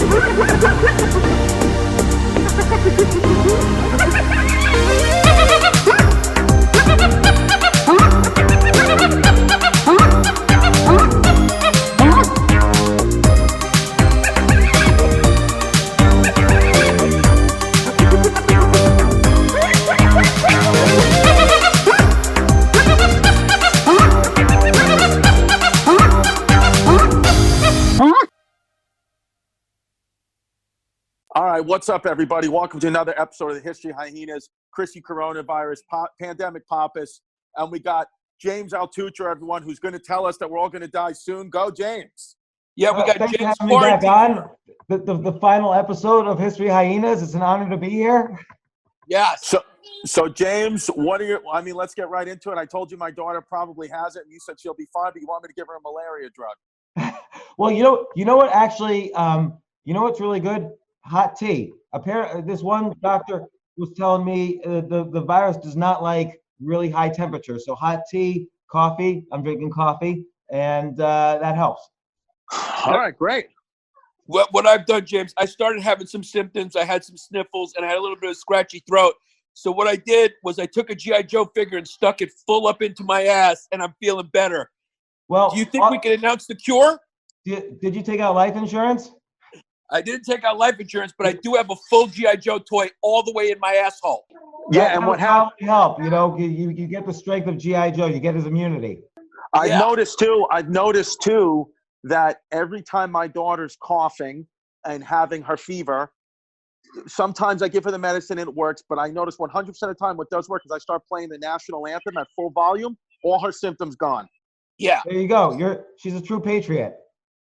All right, what's up, everybody? Welcome to another episode of the History Hyenas, Chrissy Coronavirus, Pandemic Pappas, and we got James Altucher, everyone, who's going to tell us that we're all going to die soon. Go, James. Yeah, we got Thanks James for having me back on the final episode of History Hyenas. It's an honor to be here. Yes. So James, what are your? I mean, let's get right into it. I told you my daughter probably has it, and you said she'll be fine, but you want me to give her a malaria drug? Well, you know what? Actually, you know what's really good? Hot tea. Apparently, this one doctor was telling me the virus does not like really high temperatures. So hot tea, coffee. I'm drinking coffee, and that helps. All right, great. What I've done, James, I started having some symptoms. I had some sniffles, and I had a little bit of scratchy throat. So what I did was I took a G.I. Joe figure and stuck it full up into my ass, and I'm feeling better. Well, do you think we can announce the cure? Did you take out life insurance? I didn't take out life insurance, but I do have a full G.I. Joe toy all the way in my asshole. Yeah, and what happened? Help, you know, you get the strength of G.I. Joe. You get his immunity. I've noticed too that every time my daughter's coughing and having her fever, sometimes I give her the medicine and it works, but I notice 100% of the time what does work is I start playing the national anthem at full volume, all her symptoms gone. Yeah. There you go. She's a true patriot.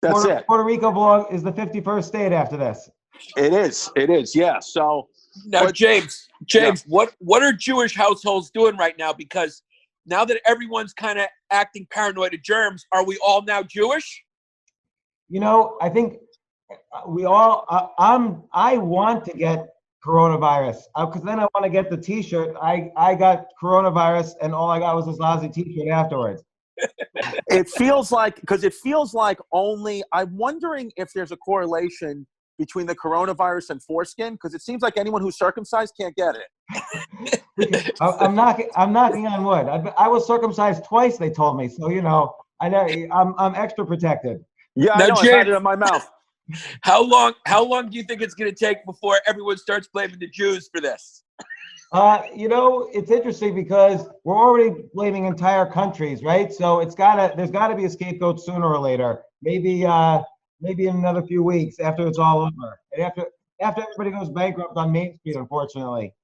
That's it. Puerto Rico blog is the 51st state after this. It is, yeah. So now, James, what are Jewish households doing right now? Because now that everyone's kind of acting paranoid of germs, are we all now Jewish? You know, I think we all. I want to get coronavirus because then I want to get the T-shirt. I got coronavirus, and all I got was this lousy T-shirt afterwards. It feels like only. I'm wondering if there's a correlation between the coronavirus and foreskin, because it seems like anyone who's circumcised can't get it. I'm knocking on wood. I was circumcised twice. They told me, so you know, I'm extra protected. Yeah, now, I know. James, I had it in my mouth. How long do you think it's going to take before everyone starts blaming the Jews for this? You know, it's interesting because we're already blaming entire countries, right? So there's gotta be a scapegoat sooner or later. Maybe in another few weeks after it's all over. And after everybody goes bankrupt on Main Street, unfortunately.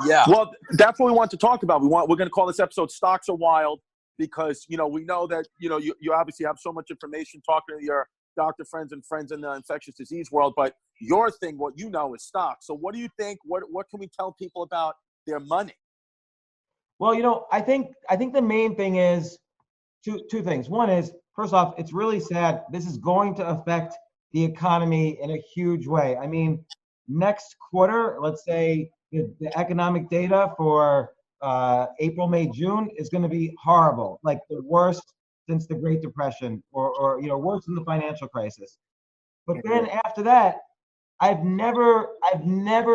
Yeah. Well, that's what we want to talk about. We're going to call this episode "Stocks Are Wild" because we know that you obviously have so much information talking to your doctor friends and friends in the infectious disease world, but your thing, what you know, is stocks. So what do you think? What can we tell people about their money? Well, you know, I think the main thing is two things. One is, first off, it's really sad. This is going to affect the economy in a huge way. I mean, next quarter, let's say the economic data for April, May, June is going to be horrible, like the worst since the Great Depression, or worse than the financial crisis. But then after that, I've never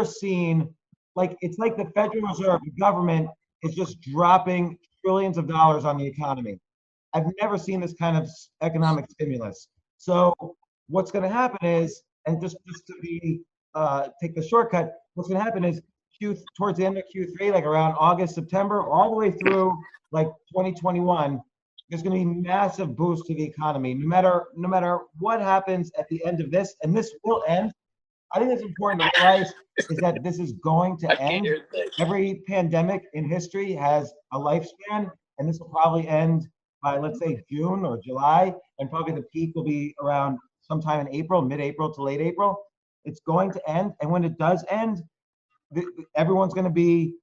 seen, like, it's like the Federal Reserve, the government is just dropping trillions of dollars on the economy. I've never seen this kind of economic stimulus. So what's going to happen is, and just to be take the shortcut, what's going to happen is towards the end of Q3, like around August, September, all the way through like 2021, there's going to be massive boost to the economy. No matter what happens at the end of this, and this will end. I think it's important to realize is that this is going to end. Every pandemic in history has a lifespan, and this will probably end by, let's say, June or July, and probably the peak will be around sometime in April, mid-April to late April. It's going to end, and when it does end, everyone's going to be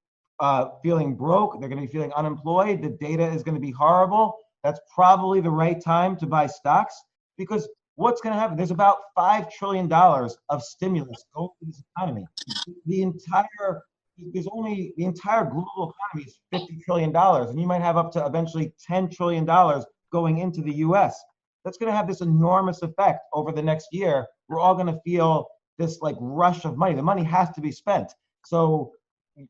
feeling broke. They're going to be feeling unemployed. The data is going to be horrible. That's probably the right time to buy stocks, because what's going to happen? There's about $5 trillion of stimulus going to this economy. The entire global economy is $50 trillion, and you might have up to eventually $10 trillion going into the U.S. That's going to have this enormous effect over the next year. We're all going to feel this like rush of money. The money has to be spent. So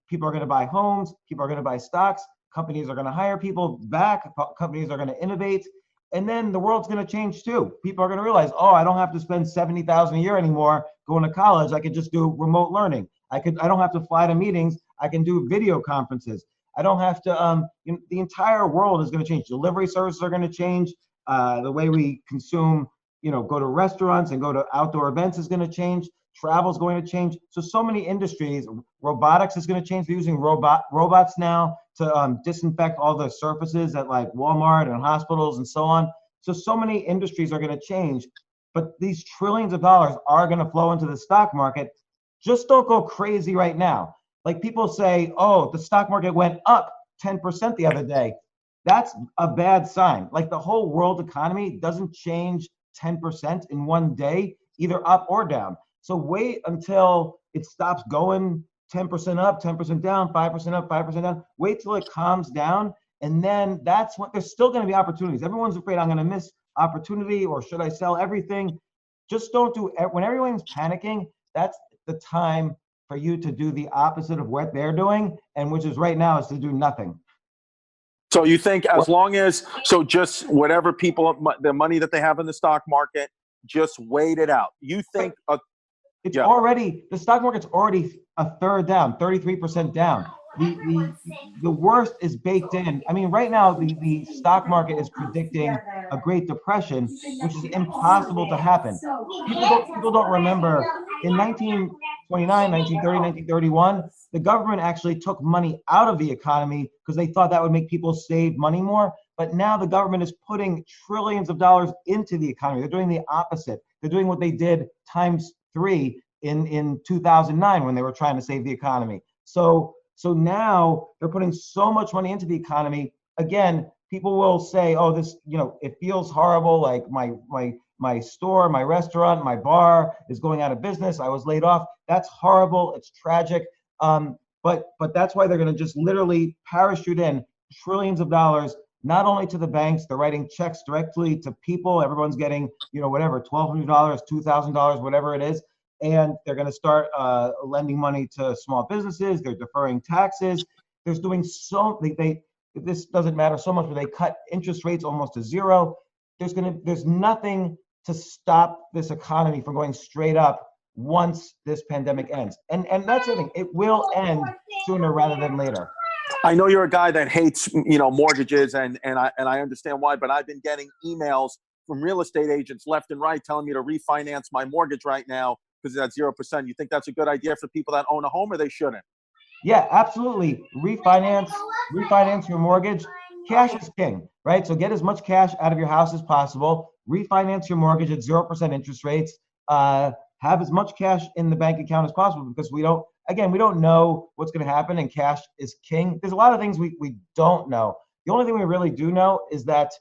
people are going to buy homes, people are going to buy stocks, companies are going to hire people back, companies are going to innovate, and then the world's going to change too. People are going to realize, oh, I don't have to spend $70,000 a year anymore going to college. I could just do remote learning. I don't have to fly to meetings. I can do video conferences. I don't have to. The entire world is going to change. Delivery services are going to change. The way we consume, go to restaurants and go to outdoor events is going to change. Travel is going to change. So many industries. Robotics is going to change. They're using robots now to disinfect all the surfaces at like Walmart and hospitals and so on. So many industries are going to change, but these trillions of dollars are going to flow into the stock market. Just don't go crazy right now. Like people say, oh, the stock market went up 10% the other day. That's a bad sign. Like the whole world economy doesn't change 10% in one day, either up or down. So wait until it stops going 10% up, 10% down, 5% up, 5% down. Wait till it calms down. And then that's when there's still going to be opportunities. Everyone's afraid I'm going to miss opportunity, or should I sell everything? Just don't do it. When everyone's panicking, that's the time for you to do the opposite of what they're doing, and which is right now is to do nothing. So you think just whatever the money that they have in the stock market, just wait it out. You think the stock market's already a third down, 33% down. The worst is baked in. I mean, right now the stock market is predicting a Great Depression, which is impossible to happen. People don't remember in 1929, 1930, 1931, the government actually took money out of the economy because they thought that would make people save money more. But now the government is putting trillions of dollars into the economy. They're doing the opposite. They're doing what they did times 3 in 2009 when they were trying to save the economy. So now they're putting so much money into the economy. Again, people will say, oh, this, it feels horrible. Like my store, my restaurant, my bar is going out of business. I was laid off. That's horrible. It's tragic. But that's why they're going to just literally parachute in trillions of dollars, not only to the banks, they're writing checks directly to people. Everyone's getting, whatever, $1,200, $2,000, whatever it is. And they're going to start lending money to small businesses. They're deferring taxes. There's doing this doesn't matter so much, but they cut interest rates almost to zero. There's nothing to stop this economy from going straight up once this pandemic ends. And that's the thing. It will end sooner rather than later. I know you're a guy that hates, mortgages, and I understand why, but I've been getting emails from real estate agents left and right telling me to refinance my mortgage right now because it's at 0%. You think that's a good idea for people that own a home, or they shouldn't? Yeah, absolutely. Refinance your mortgage. Cash is king, right? So get as much cash out of your house as possible. Refinance your mortgage at 0% interest rates. Have as much cash in the bank account as possible, because we don't know what's going to happen, and cash is king. There's a lot of things we don't know. The only thing we really do know is that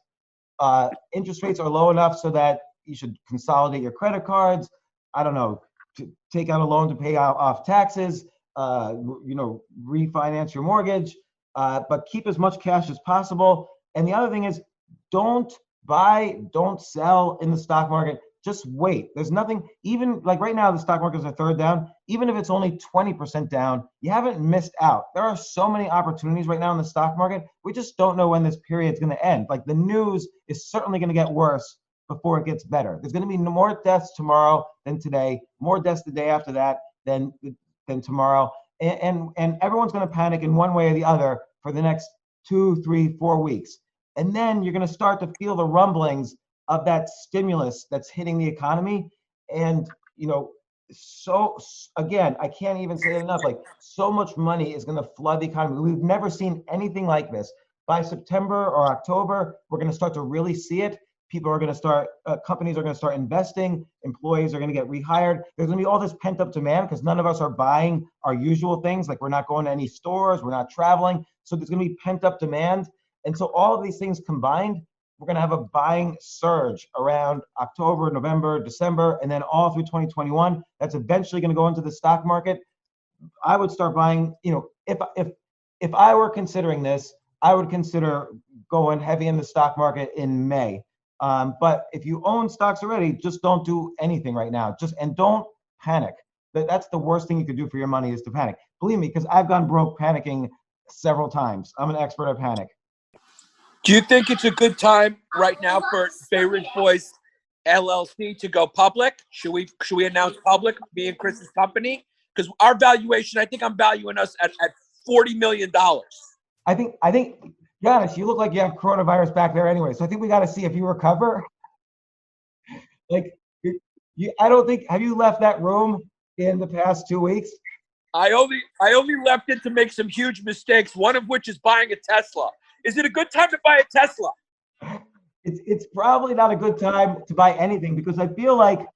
interest rates are low enough so that you should consolidate your credit cards. I don't know, to take out a loan to pay off taxes, refinance your mortgage, but keep as much cash as possible. And the other thing is, don't sell in the stock market. Just wait. There's nothing, even like right now, the stock market is a third down. Even if it's only 20% down, you haven't missed out. There are so many opportunities right now in the stock market. We just don't know when this period is going to end. Like the news is certainly going to get worse before it gets better. There's going to be more deaths tomorrow than today, more deaths the day after that than tomorrow. And everyone's going to panic in one way or the other for the next 2, 3, 4 weeks. And then you're going to start to feel the rumblings of that stimulus that's hitting the economy. And, so again, I can't even say it enough, like so much money is going to flood the economy. We've never seen anything like this. By September or October, we're going to start to really see it. People are going to start, companies are going to start investing, employees are going to get rehired. There's going to be all this pent up demand because none of us are buying our usual things. Like we're not going to any stores, we're not traveling. So there's going to be pent up demand. And so all of these things combined, we're going to have a buying surge around October, November, December, and then all through 2021. That's eventually going to go into the stock market. I would start buying, if I were considering this, I would consider going heavy in the stock market in May. But if you own stocks already, just don't do anything right now. And don't panic. That's the worst thing you could do for your money is to panic. Believe me, because I've gone broke panicking several times. I'm an expert at panic. Do you think it's a good time right now for Bay Ridge Boys LLC to go public? Should we announce public, me and Chris's company? Because our valuation, I think I'm valuing us at $40 million. I think, Yannis, you look like you have coronavirus back there anyway. So I think we got to see if you recover. Like, I don't think, have you left that room in the past 2 weeks? I only left it to make some huge mistakes, one of which is buying a Tesla. Is it a good time to buy a Tesla? It's probably not a good time to buy anything because I feel like,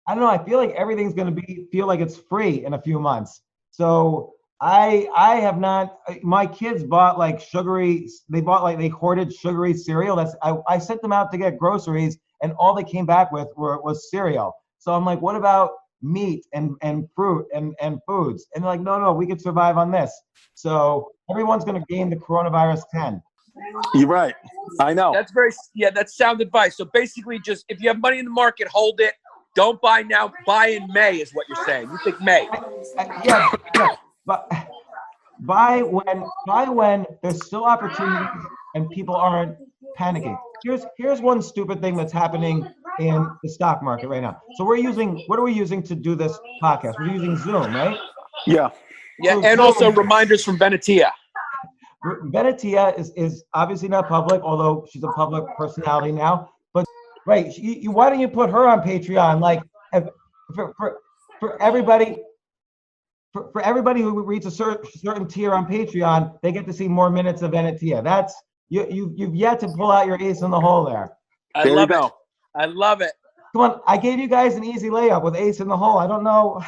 I don't know, I feel like everything's going to feel like it's free in a few months. So I have not, my kids bought like they hoarded sugary cereal. I sent them out to get groceries and all they came back with was cereal. So I'm like, what about meat and fruit and foods? And they're like, no, we could survive on this. So everyone's going to gain the coronavirus 10. You're right. I know. That's sound advice. So basically just, if you have money in the market, hold it. Don't buy now. Buy in May is what you're saying. You think May? Yeah. But buy when there's still opportunities and people aren't panicking. Here's one stupid thing that's happening in the stock market right now. So what are we using to do this podcast? We're using Zoom, right? Yeah. Yeah, So and Zoom, also reminders from Venetia. Venetia is obviously not public, although she's a public personality now. But right, why don't you put her on Patreon? Like for everybody. For everybody who reaches a certain tier on Patreon, they get to see more minutes of Venetia. That's you've yet to pull out your ace in the hole there. I love it. Come on, I gave you guys an easy layup with ace in the hole. I don't know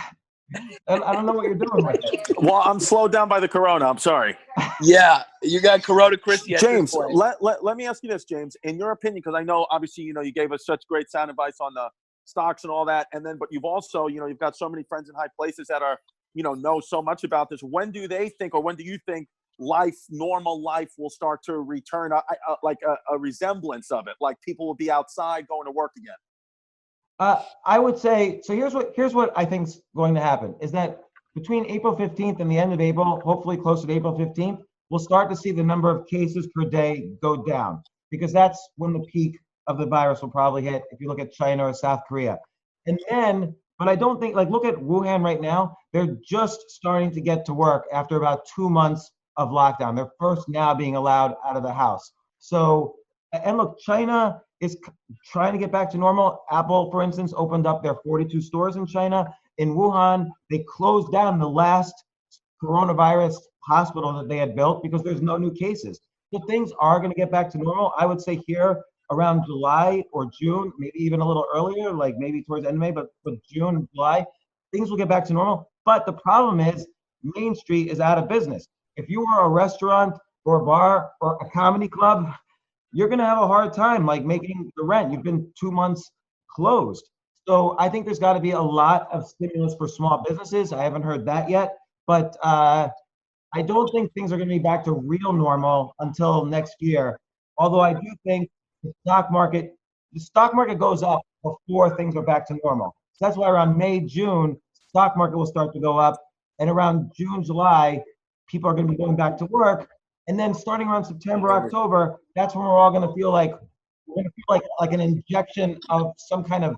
what you're doing with it. Well, I'm slowed down by the corona. I'm sorry. Yeah, you got corona, Chrissy. James, let me ask you this, James. In your opinion, because I know obviously you gave us such great sound advice on the stocks and all that, but you've also you've got so many friends in high places that are know so much about this. When do they think, or when do you think normal life will start to return, like a resemblance of it? Like people will be outside going to work again? I would say, so here's what I think is going to happen is that between April 15th and the end of April, hopefully closer to April 15th, we'll start to see the number of cases per day go down because that's when the peak of the virus will probably hit if you look at China or South Korea. And then, but I don't think, look at Wuhan right now. They're just starting to get to work after about 2 months of lockdown. They're first now being allowed out of the house. So, and look, China is trying to get back to normal. Apple, for instance, opened up their 42 stores in China. In Wuhan, they closed down the last coronavirus hospital that they had built because there's no new cases. So things are going to get back to normal. I would say here around July or June, maybe even a little earlier, like maybe towards the end of May, but June, July, things will get back to normal. But the problem is Main Street is out of business. If you were a restaurant or a bar or a comedy club, you're going to have a hard time like making the rent. You've been 2 months closed. So I think there's got to be a lot of stimulus for small businesses. I haven't heard that yet, but I don't think things are going to be back to real normal until next year. Although I do think the stock market goes up before things are back to normal. So that's why around May, June, stock market will start to go up. And around June, July, people are going to be going back to work. And then starting around September, October, that's when we're all going to feel like an injection of some kind of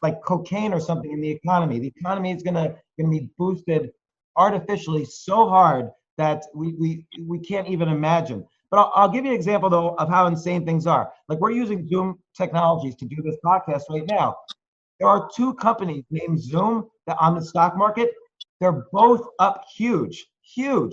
like cocaine or something in the economy. The economy is going to be boosted artificially so hard that we can't even imagine. But I'll give you an example, though, of how insane things are. Like we're using Zoom technologies to do this podcast right now. There are 2 companies named Zoom that on the stock market. They're both up huge.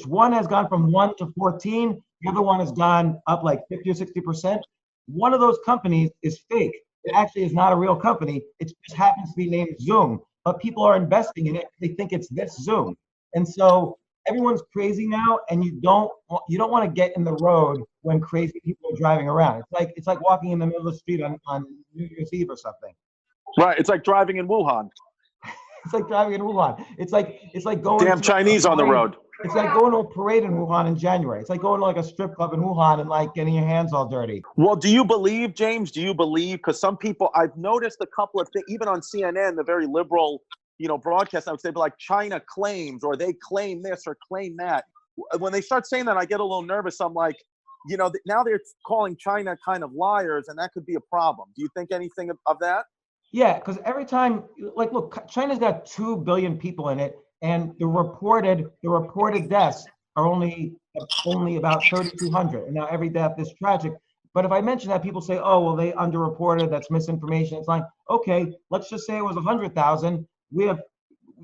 One has gone from 1 to 14. The other one has gone up like 50 or 60%. One of those companies is fake. It actually is not a real company. It just happens to be named Zoom. But people are investing in it. They think it's this Zoom. And so everyone's crazy now, and you don't want to get in the road when crazy people are driving around. It's like walking in the middle of the street on New Year's Eve or something. Right. It's like driving in Wuhan. It's like driving in Wuhan. It's like going damn Chinese on the road. It's like going to a parade in Wuhan in January. It's like going to like a strip club in Wuhan and like getting your hands all dirty. Well, do you believe, James? Because some people, I've noticed a couple of things, even on CNN, the very liberal, broadcast networks, they'd be like, China claims, or they claim this or claim that. When they start saying that, I get a little nervous. I'm like, now they're calling China kind of liars, and that could be a problem. Do you think anything of that? Yeah, because every time, like, look, China's got 2 billion people in it, and the reported deaths are only about 3,200. And now every death is tragic. But if I mention that, people say, oh, well, they underreported. That's misinformation. It's like, okay, let's just say it was 100,000. We have,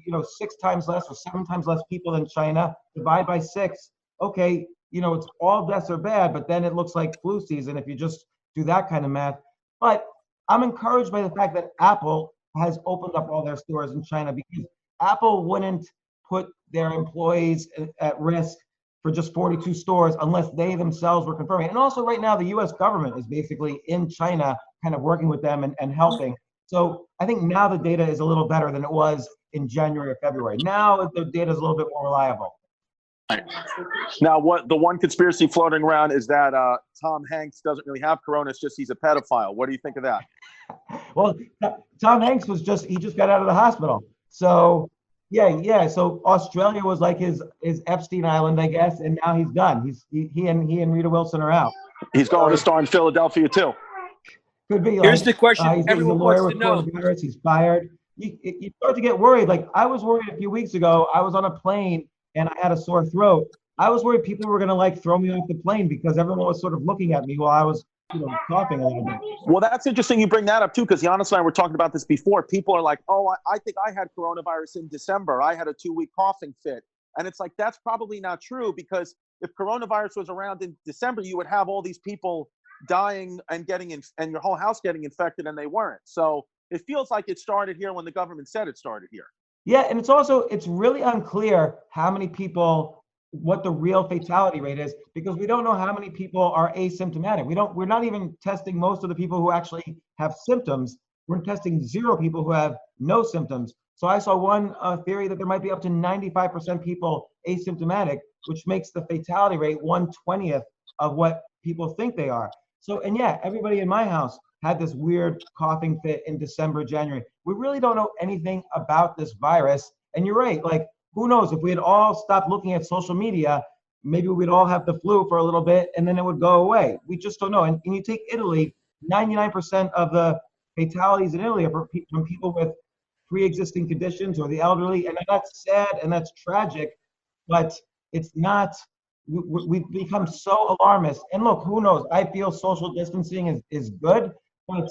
6 times less or 7 times less people than China. Divide by 6. Okay, it's all deaths are bad, but then it looks like flu season if you just do that kind of math. But I'm encouraged by the fact that Apple has opened up all their stores in China, because Apple wouldn't put their employees at risk for just 42 stores unless they themselves were confirming. And also right now, the US government is basically in China kind of working with them and helping. So I think now the data is a little better than it was in January or February. Now the data is a little bit more reliable. Now, what the one conspiracy floating around is that Tom Hanks doesn't really have corona. It's just he's a pedophile. What do you think of that? Well, Tom Hanks he just got out of the hospital. So yeah. So Australia was like his Epstein Island, I guess, and now he's done. He and Rita Wilson are out. He's going to star in Philadelphia too. Could be. Here's the question he's everyone a lawyer wants with to know. coronavirus. He's fired. You start to get worried. Like, I was worried a few weeks ago. I was on a plane and I had a sore throat. I was worried people were going to throw me off the plane because everyone was sort of looking at me while I was coughing a little bit. Well, that's interesting you bring that up too, because Yannis and I were talking about this before. People are like, oh, I think I had coronavirus in December. I had a 2-week coughing fit. And it's like, that's probably not true, because if coronavirus was around in December, you would have all these people dying and and your whole house getting infected, and they weren't. So it feels like it started here when the government said it started here. Yeah, and it's really unclear how many people, what the real fatality rate is, because we don't know how many people are asymptomatic. We're not even testing most of the people who actually have symptoms. We're testing 0 people who have no symptoms. So I saw one theory that there might be up to 95% people asymptomatic, which makes the fatality rate 1/20th of what people think they are. So, and yeah, everybody in my house had this weird coughing fit in December, January. We really don't know anything about this virus. And you're right, who knows, if we had all stopped looking at social media, maybe we'd all have the flu for a little bit and then it would go away. We just don't know. And you take Italy, 99% of the fatalities in Italy are from people with pre-existing conditions or the elderly. And that's sad and that's tragic, but it's not, we've become so alarmist. And look, who knows? I feel social distancing is good, but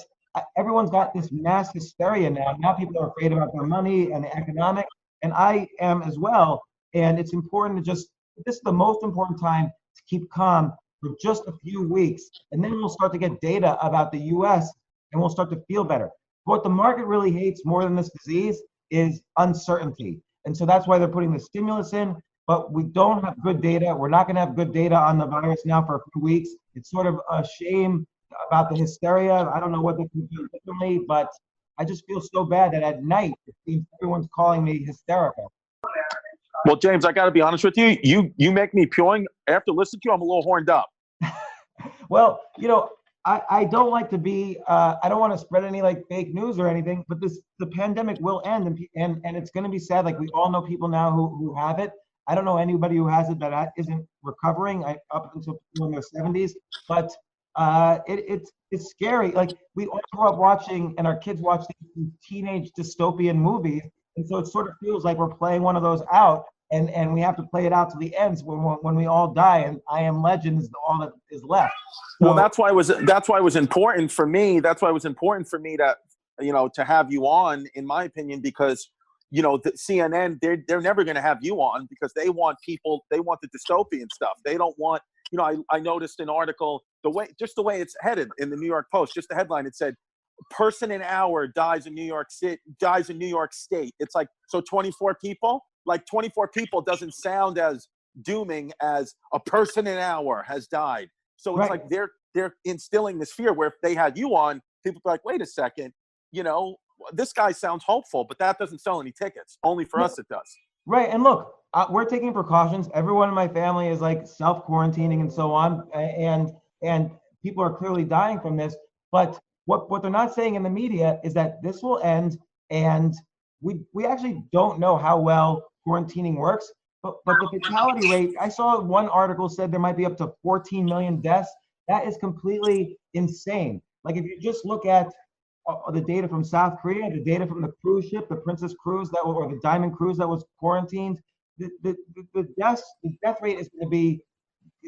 everyone's got this mass hysteria now. Now people are afraid about their money and the economic, and I am as well. And it's important to this is the most important time to keep calm for just a few weeks. And then we'll start to get data about the US and we'll start to feel better. What the market really hates more than this disease is uncertainty. And so that's why they're putting the stimulus in, but we don't have good data. We're not going to have good data on the virus now for a few weeks. It's sort of a shame about the hysteria. I don't know what they can do differently, but I just feel so bad that at night it seems everyone's calling me hysterical. Well, James, I got to be honest with you. You make me puling. After listening to you, I'm a little horned up. Well, I don't like to be, I don't want to spread any fake news or anything, but the pandemic will end, and it's going to be sad. We all know people now who have it. I don't know anybody who has it that isn't recovering up until in their 70s, but it's scary. We all grew up watching, and our kids watch these teenage dystopian movies, and so it sort of feels like we're playing one of those out, and we have to play it out to the ends when we all die, and I Am Legend is all that is left. So, well, that's why it was important for me. That's why it was important for me to to have you on, in my opinion, because the CNN, they're never going to have you on because they want the dystopian stuff. They don't want, I noticed an article, the way it's headed in the New York Post, just the headline, it said, person an hour dies in New York State. It's so 24 people, 24 people doesn't sound as dooming as a person an hour has died. So it's right. They're instilling this fear where if they had you on, people be like, wait a second, this guy sounds hopeful, but that doesn't sell any tickets. Only for us it does. Right. And look, we're taking precautions. Everyone in my family is self-quarantining and so on. And people are clearly dying from this. But what they're not saying in the media is that this will end and we actually don't know how well quarantining works. But the fatality rate, I saw one article said there might be up to 14 million deaths. That is completely insane. Like if you just look at the data from South Korea, the data from the cruise ship, the Princess Cruise or the Diamond Cruise that was quarantined, the death rate is going to be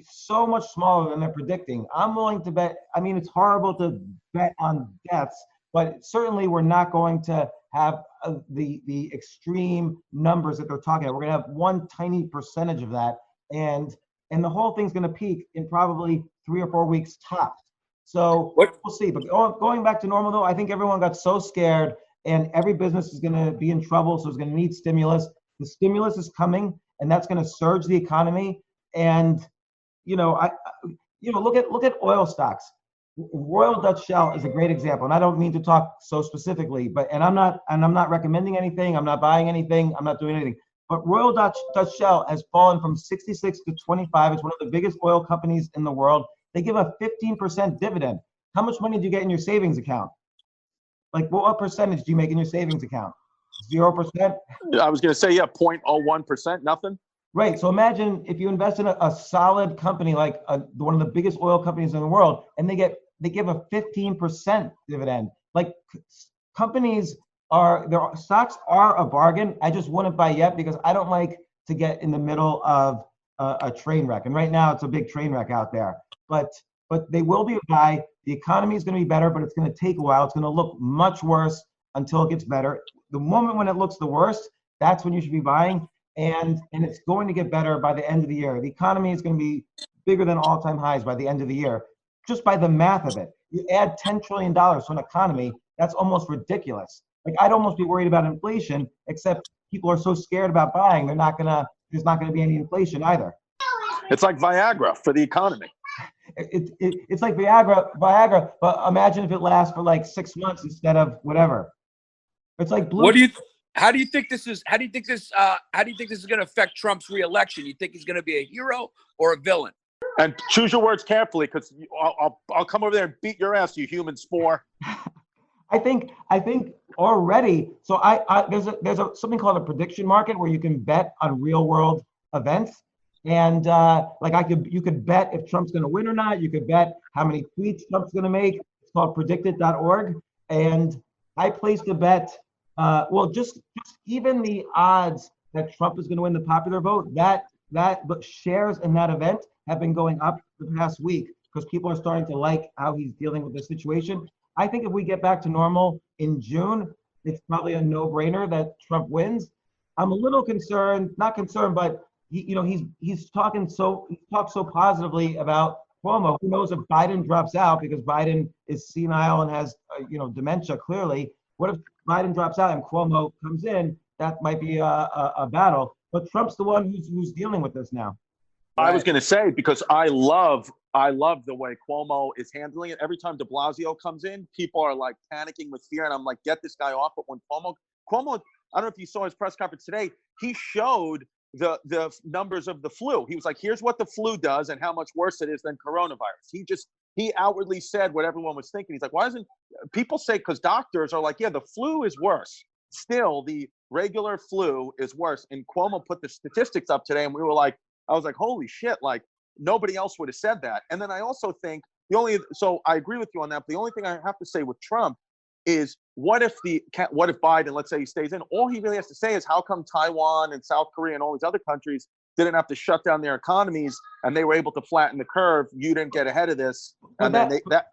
so much smaller than they're predicting. I'm willing to bet. I mean, it's horrible to bet on deaths, but certainly we're not going to have the extreme numbers that they're talking about. We're going to have one tiny percentage of that, and the whole thing's going to peak in probably 3 or 4 weeks tops. So we'll see. But going back to normal, though, I think everyone got so scared, and every business is going to be in trouble, so it's going to need stimulus. The stimulus is coming, and that's going to surge the economy. And look at oil stocks. Royal Dutch Shell is a great example, and I don't mean to talk so specifically, and I'm not recommending anything. I'm not buying anything. I'm not doing anything. But Royal Dutch Shell has fallen from 66 to 25. It's one of the biggest oil companies in the world. They give a 15% dividend. How much money do you get in your savings account? Like, what percentage do you make in your savings account? 0%? I was going to say, 0.01%, nothing. Right. So imagine if you invest in a solid company like one of the biggest oil companies in the world, and they give a 15% dividend. Like their stocks are a bargain. I just wouldn't buy yet because I don't like to get in the middle of a train wreck. And right now it's a big train wreck out there. But they will be a buy. The economy is going to be better, but it's going to take a while. It's going to look much worse until it gets better. The moment when it looks the worst, that's when you should be buying. And it's going to get better by the end of the year. The economy is going to be bigger than all-time highs by the end of the year, just by the math of it. You add $10 trillion to an economy, that's almost ridiculous. Like, I'd almost be worried about inflation, except people are so scared about buying, there's not going to be any inflation either. It's like Viagra for the economy. It's like Viagra, but imagine if it lasts for like 6 months instead of whatever. It's like blue. How do you think this is going to affect Trump's reelection? You think he's going to be a hero or a villain? And choose your words carefully, because I'll come over there and beat your ass, you human spore. I think already. So there's something called a prediction market where you can bet on real world events. And you could bet if Trump's going to win or not. You could bet how many tweets Trump's going to make. It's called predicted.org. And I placed a bet. Just even the odds that Trump is going to win the popular vote, but shares in that event have been going up the past week because people are starting to like how he's dealing with the situation. I think if we get back to normal in June, it's probably a no-brainer that Trump wins. I'm a little concerned, not concerned, but he's talked so positively about Cuomo. Who knows if Biden drops out because Biden is senile and has dementia clearly. What if Biden drops out and Cuomo comes in? That might be a battle. But Trump's the one who's dealing with this now. I was going to say, because I love the way Cuomo is handling it. Every time de Blasio comes in, people are like panicking with fear, and I'm like, get this guy off. But when Cuomo, I don't know if you saw his press conference today, he showed the numbers of the flu. He was like, here's what the flu does and how much worse it is than coronavirus. He outwardly said what everyone was thinking. He's like, why isn't people say, because doctors are like, yeah, the flu is worse. Still, the regular flu is worse. And Cuomo put the statistics up today, and I was like, holy shit, like nobody else would have said that. And then I also think so I agree with you on that. But the only thing I have to say with Trump is what if Biden, let's say he stays in, all he really has to say is how come Taiwan and South Korea and all these other countries didn't have to shut down their economies and they were able to flatten the curve. You didn't get ahead of this. And then that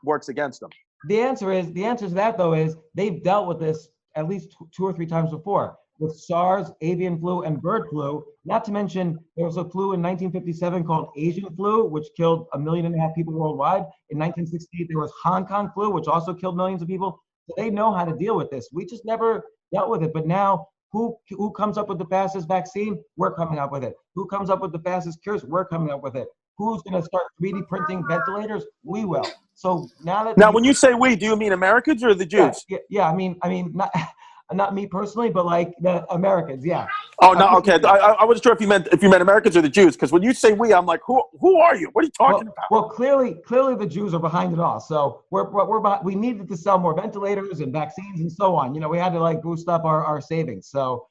works against them. The answer to that, though, is they've dealt with this at least 2 or 3 times before with SARS, avian flu, and bird flu. Not to mention, there was a flu in 1957 called Asian flu, which killed 1.5 million people worldwide. In 1968, there was Hong Kong flu, which also killed millions of people. So they know how to deal with this. We just never dealt with it. But now, who comes up with the fastest vaccine? We're coming up with it. Who comes up with the fastest cures? We're coming up with it. Who's going to start 3D printing ventilators? We will. So now when you say we, do you mean Americans or the Jews? Yeah. I mean, not me personally, but like the Americans. Yeah. Oh no, okay. I wasn't sure if you meant Americans or the Jews, because when you say we, I'm like, who are you? What are you talking about? Well, clearly the Jews are behind it all. So we needed to sell more ventilators and vaccines and so on. We had to like boost up our savings. So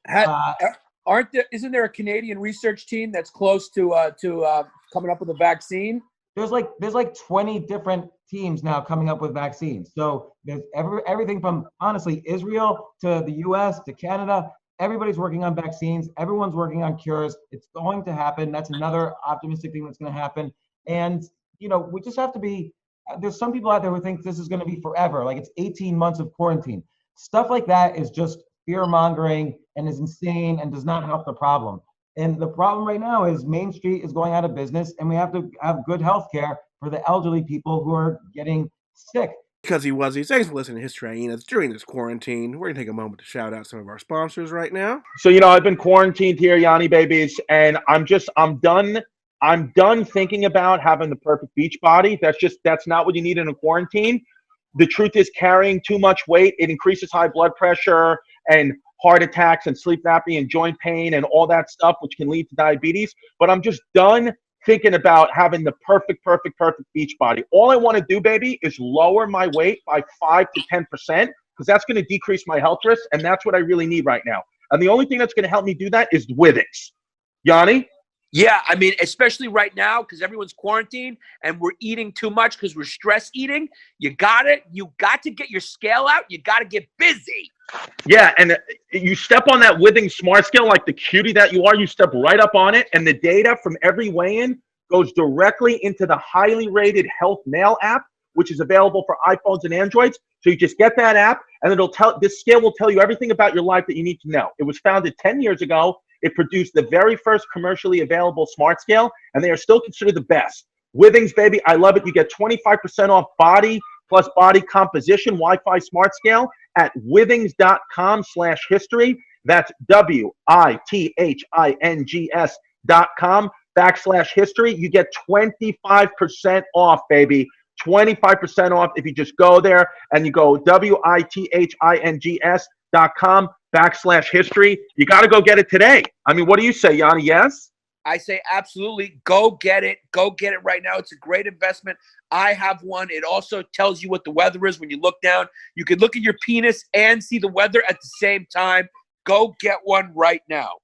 isn't there a Canadian research team that's close to coming up with a vaccine? There's like 20 different teams now coming up with vaccines. So there's everything from honestly Israel to the U.S. to Canada. Everybody's working on vaccines. Everyone's working on cures. It's going to happen. That's another optimistic thing that's going to happen. And we just have to be. There's some people out there who think this is going to be forever. Like it's 18 months of quarantine. Stuff like that is just fear mongering and is insane and does not help the problem. And the problem right now is Main Street is going out of business, and we have to have good health care for the elderly people who are getting sick. Cuzzy Wuzzies, thanks for listening to History Hyenas during this quarantine. We're going to take a moment to shout out some of our sponsors right now. So, I've been quarantined here, Yanni babies, and I'm done. I'm done thinking about having the perfect beach body. That's not what you need in a quarantine. The truth is, carrying too much weight, it increases high blood pressure and heart attacks and sleep apnea and joint pain and all that stuff, which can lead to diabetes. But I'm just done thinking about having the perfect beach body. All I want to do, baby, is lower my weight by 5 to 10%, because that's going to decrease my health risks, and that's what I really need right now. And the only thing that's going to help me do that is Withings. Yanni? Yeah, I mean, especially right now, because everyone's quarantined and we're eating too much because we're stress eating. You got to get your scale out. You got to get busy. Yeah, and you step on that Withings Smart Scale like the cutie that you are. You step right up on it, and the data from every weigh-in goes directly into the highly rated Health Mail app, which is available for iPhones and Androids. So you just get that app, and this scale will tell you everything about your life that you need to know. It was founded 10 years ago. It produced the very first commercially available smart scale, and they are still considered the best. Withings, baby, I love it. You get 25% off body plus body composition Wi-Fi smart scale at withings.com/history. That's WITHINGS.com/history. You get 25% off, baby. 25% off if you just go there and you go WITHINGS.com/history. You got to go get it today. I mean, what do you say, Yanni? Yes? I say absolutely. Go get it. Go get it right now. It's a great investment. I have one. It also tells you what the weather is when you look down. You can look at your penis and see the weather at the same time. Go get one right now.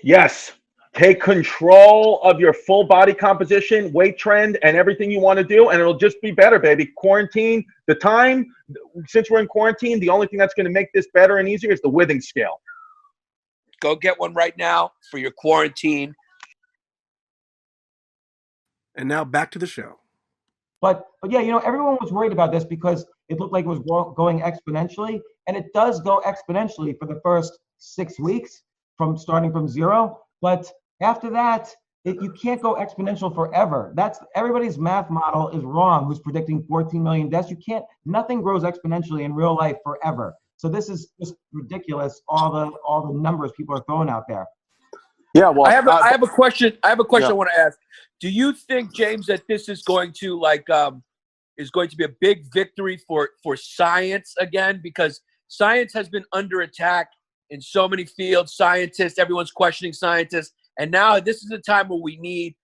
Yes. Take control of your full body composition, weight trend, and everything you want to do, and it'll just be better, baby. Quarantine, since we're in quarantine, the only thing that's going to make this better and easier is the Withings scale. Go get one right now for your quarantine. And now back to the show. But yeah, everyone was worried about this because it looked like it was going exponentially, and it does go exponentially for the first 6 weeks starting from zero. But after that, you can't go exponential forever. That's everybody's math model is wrong. Who's predicting 14 million deaths? Nothing grows exponentially in real life forever. So this is just ridiculous. All the numbers people are throwing out there. Yeah, well, I have a question. I Yeah. want to ask. Do you think, James, that this is going to be a big victory for science again? Because science has been under attack in so many fields. Scientists, everyone's questioning scientists, and now this is a time where we need,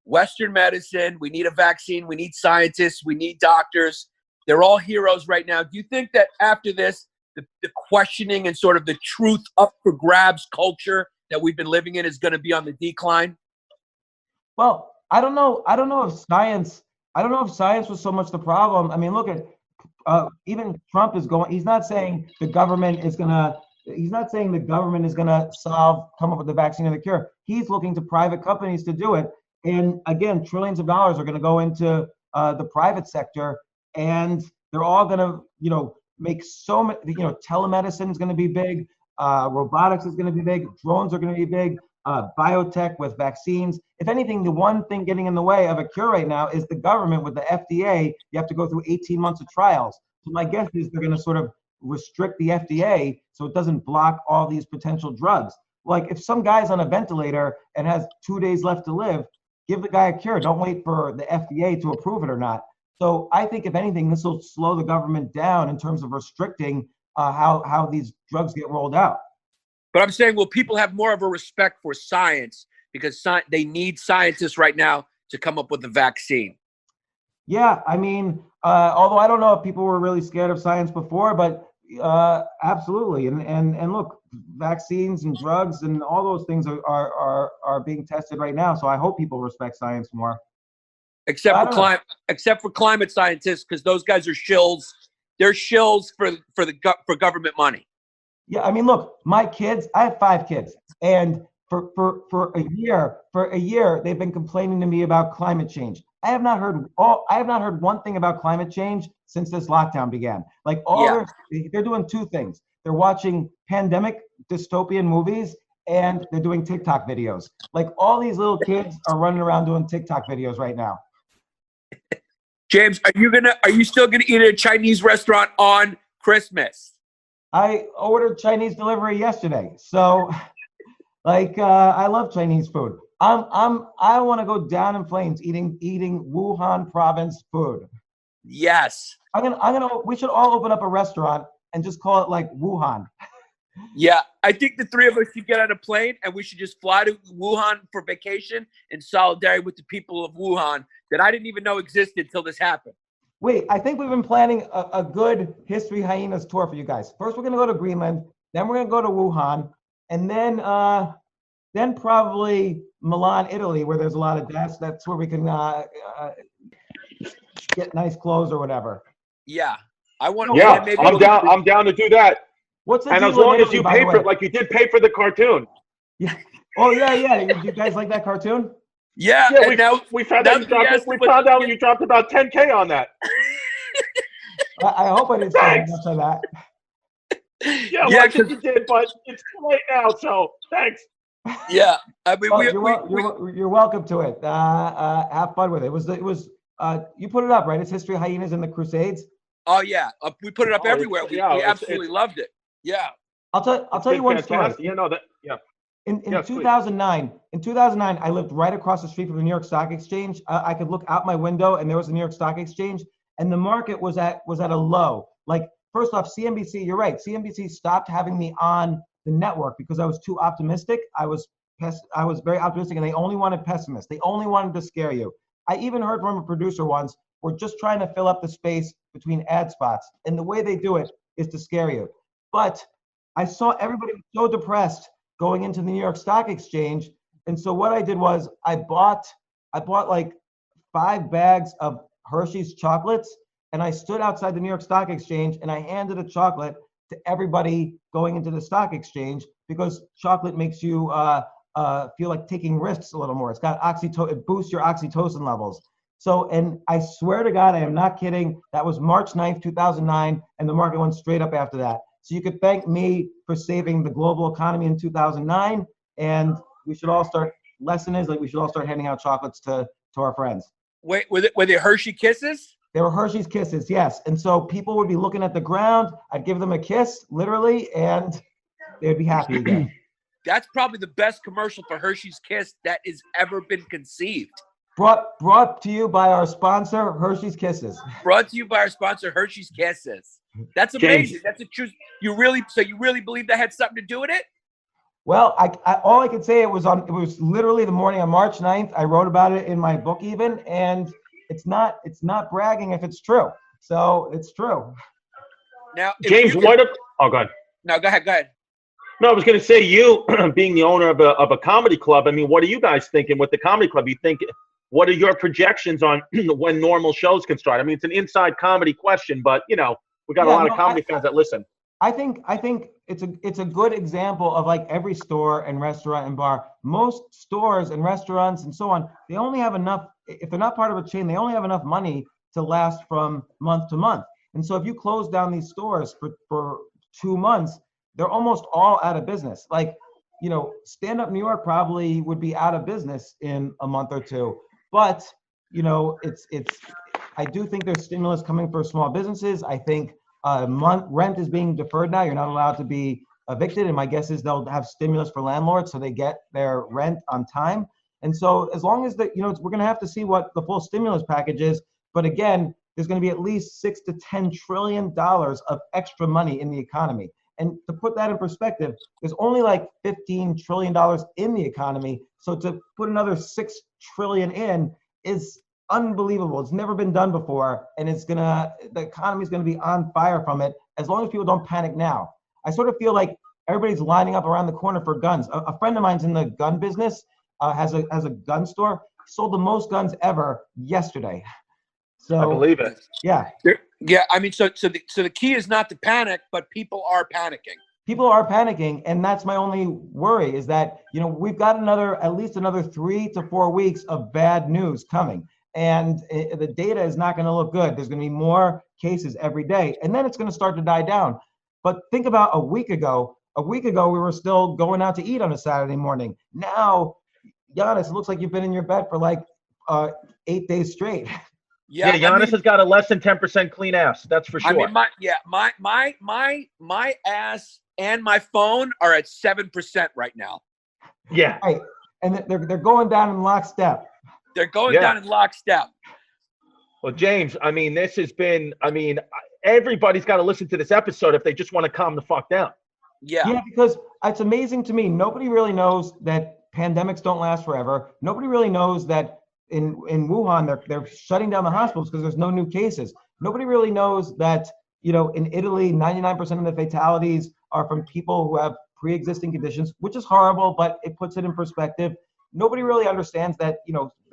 Western medicine. We need a vaccine. We need scientists. We need doctors. They're all heroes right now. Do you think that after this, the questioning and sort of the truth up for grabs culture that we've been living in is going to be on the decline? Well, I don't know if science was so much the problem. I mean, look at even Trump is going. He's not saying the government is gonna come up with the vaccine or the cure. He's looking to private companies to do it. And again, trillions of dollars are going to go into the private sector, and they're all going to, make so many. Telemedicine is going to be big. Robotics is going to be big. Drones are going to be big. Biotech with vaccines. If anything, the one thing getting in the way of a cure right now is the government with the FDA. You have to go through 18 months of trials. So my guess is they're going to sort of restrict the FDA so it doesn't block all these potential drugs. Like if some guy's on a ventilator and has 2 days left to live, give the guy a cure. Don't wait for the FDA to approve it or not. So I think if anything, this will slow the government down in terms of restricting how these drugs get rolled out. But I'm saying, will people have more of a respect for science because they need scientists right now to come up with a vaccine? Yeah, I mean, although I don't know if people were really scared of science before, but absolutely. And look, vaccines and drugs and all those things are being tested right now. So I hope people respect science more. Except for climate scientists, because those guys are shills. They're shills for government money. Yeah, I mean, look, my kids. I have 5 kids, and for a year, they've been complaining to me about climate change. I have not heard one thing about climate change since this lockdown began. Like they're doing 2 things. They're watching pandemic dystopian movies, and they're doing TikTok videos. Like all these little kids are running around doing TikTok videos right now. James, are you still gonna eat at a Chinese restaurant on Christmas? I ordered Chinese delivery yesterday, so I love Chinese food. I want to go down in flames eating Wuhan province food. Yes. We should all open up a restaurant and just call it like Wuhan. Yeah, I think the 3 of us should get on a plane and we should just fly to Wuhan for vacation in solidarity with the people of Wuhan that I didn't even know existed till this happened. Wait, I think we've been planning a good History Hyenas tour for you guys. First, we're going to go to Greenland, then we're going to go to Wuhan, and then probably Milan, Italy, where there's a lot of deaths. That's where we can get nice clothes or whatever. Yeah, I'm down to do that. What's the and deal as long in as Italy, you by pay the for way? it, like you did pay for the cartoon. Yeah. Oh yeah. Do you guys like that cartoon? Yeah. We found out you dropped about 10K on that. I hope I didn't spend much on that. Yeah, well, I think you did, but it's too late now. So thanks. Yeah, I mean, you're welcome to it. Have fun with it. It was. You put it up, right? It's History of Hyenas and the Crusades. Oh yeah, we put it up everywhere. We absolutely loved it. Yeah. I'll tell you one story. You know that. Yeah. In 2009, I lived right across the street from the New York Stock Exchange. I could look out my window, and there was the New York Stock Exchange, and the market was at a low. Like, first off, CNBC. You're right. CNBC stopped having me on the network because I was too optimistic. I was very optimistic, and they only wanted pessimists. They only wanted to scare you. I even heard from a producer once, we're just trying to fill up the space between ad spots, and the way they do it is to scare you. But I saw everybody was so depressed going into the New York Stock Exchange, and so what I did was I bought like 5 bags of Hershey's chocolates, and I stood outside the New York Stock Exchange, and I handed a chocolate to everybody going into the stock exchange because chocolate makes you feel like taking risks a little more. It's got it boosts your oxytocin levels. So, and I swear to God, I am not kidding. That was March 9th, 2009, and the market went straight up after that. So you could thank me for saving the global economy in 2009, and we should all start. Lesson is, like, we should all start handing out chocolates to our friends. Wait, were they Hershey Kisses? They were Hershey's Kisses, yes. And so people would be looking at the ground. I'd give them a kiss, literally, and they'd be happy again. That's probably the best commercial for Hershey's Kiss that has ever been conceived. Brought to you by our sponsor, Hershey's Kisses. Brought to you by our sponsor, Hershey's Kisses. That's amazing. James. That's a true. You really believe that had something to do with it? Well, all I could say it was literally the morning of March 9th. I wrote about it in my book even, and it's not bragging if it's true. So it's true. Now, James, go ahead. No, go ahead. No, I was going to say, you being the owner of a comedy club, I mean, what are you guys thinking with the comedy club? What are your projections on when normal shows can start? I mean, it's an inside comedy question, but we got a lot of comedy fans that listen. I think it's a good example of, like, every store and restaurant and bar. Most stores and restaurants and so on, they only have enough, if they're not part of a chain, they only have enough money to last from month to month. And so if you close down these stores for 2 months, they're almost all out of business. Like, Stand Up New York probably would be out of business in a month or 2. But, I do think there's stimulus coming for small businesses. I think rent is being deferred now. You're not allowed to be evicted. And my guess is they'll have stimulus for landlords so they get their rent on time. And so as long as we're going to have to see what the full stimulus package is. But again, there's going to be at least $6 to $10 trillion of extra money in the economy. And to put that in perspective, there's only like $15 trillion in the economy. So to put another 6 trillion in is unbelievable. It's never been done before. And the economy is gonna be on fire from it as long as people don't panic now. I sort of feel like everybody's lining up around the corner for guns. A friend of mine's in the gun business, has a gun store. He sold the most guns ever yesterday. So I believe it. Yeah. Yeah, I mean, so the key is not to panic, but people are panicking. People are panicking, and that's my only worry is that, we've got at least another 3 to 4 weeks of bad news coming. And the data is not going to look good. There's going to be more cases every day, and then it's going to start to die down. But think about a week ago. A week ago, we were still going out to eat on a Saturday morning. Now, Yannis, it looks like you've been in your bed for like 8 days straight. Yeah, Giannis has got a less than 10% clean ass. That's for sure. I mean, my ass and my phone are at 7% right now. Yeah. Right. And they're going down in lockstep. They're going down in lockstep. Well, James, I mean, this has been, everybody's got to listen to this episode if they just want to calm the fuck down. Yeah, because it's amazing to me. Nobody really knows that pandemics don't last forever. Nobody really knows that in Wuhan, they're shutting down the hospitals because there's no new cases. Nobody really knows that, in Italy, 99% of the fatalities are from people who have pre-existing conditions, which is horrible, but it puts it in perspective. Nobody really understands that,